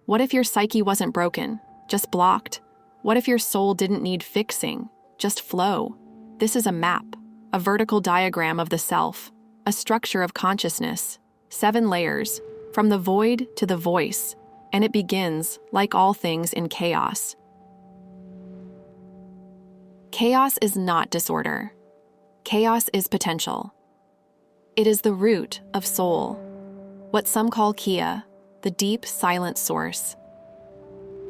What if your psyche wasn't broken, just blocked? What if your soul didn't need fixing, just flow? This is a map, a vertical diagram of the self, a structure of consciousness, 7 layers, from the void to the voice, and it begins, like all things, in chaos. Chaos is not disorder. Chaos is potential. It is the root of soul, what some call Kia, the deep, silent source.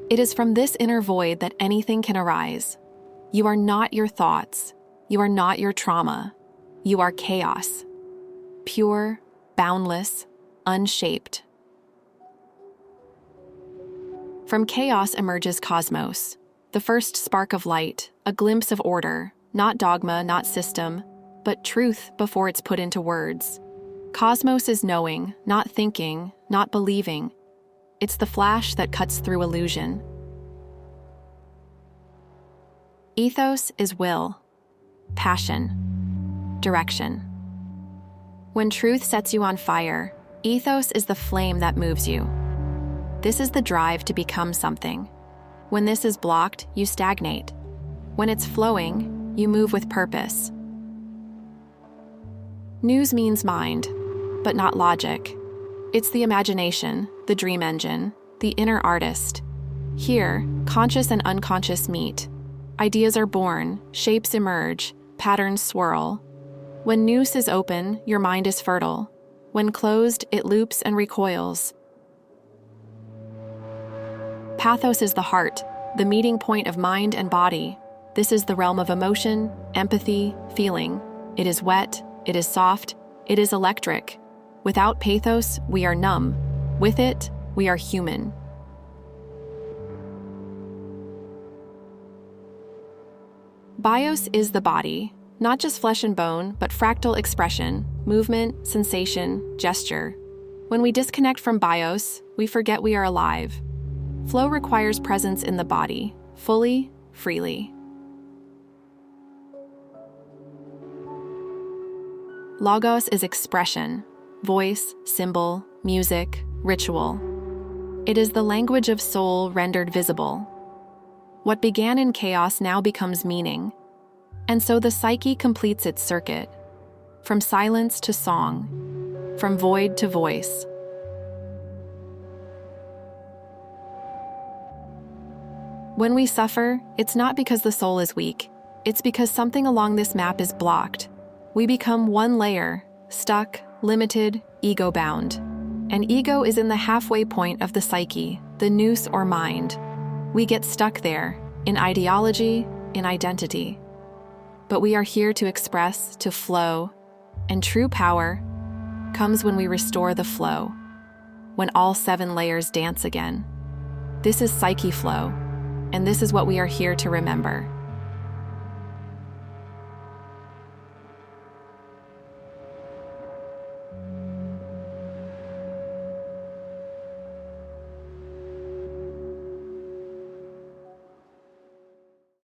It is from this inner void that anything can arise. You are not your thoughts. You are not your trauma. You are chaos. Pure, boundless, unshaped. From chaos emerges cosmos, the first spark of light, a glimpse of order, not dogma, not system, but truth before it's put into words. Cosmos is knowing, not thinking, not believing. It's the flash that cuts through illusion. Ethos is will, passion, direction. When truth sets you on fire, ethos is the flame that moves you. This is the drive to become something. When this is blocked, you stagnate. When it's flowing, you move with purpose. Nous means mind, but not logic. It's the imagination, the dream engine, the inner artist. Here, conscious and unconscious meet. Ideas are born, shapes emerge, patterns swirl. When Nous is open, your mind is fertile. When closed, it loops and recoils. Pathos is the heart, the meeting point of mind and body. This is the realm of emotion, empathy, feeling. It is wet, it is soft, it is electric. Without pathos, we are numb. With it, we are human. Bios is the body, not just flesh and bone, but fractal expression, movement, sensation, gesture. When we disconnect from bios, we forget we are alive. Flow requires presence in the body, fully, freely. Logos is expression, voice, symbol, music, ritual. It is the language of soul rendered visible. What began in chaos now becomes meaning. And so the psyche completes its circuit, from silence to song, from void to voice. When we suffer, it's not because the soul is weak. It's because something along this map is blocked. We become one layer, stuck, limited, ego-bound. And ego is in the halfway point of the psyche, the nous or mind. We get stuck there, in ideology, in identity. But we are here to express, to flow, and true power comes when we restore the flow, when all 7 layers dance again. This is psyche flow, and this is what we are here to remember.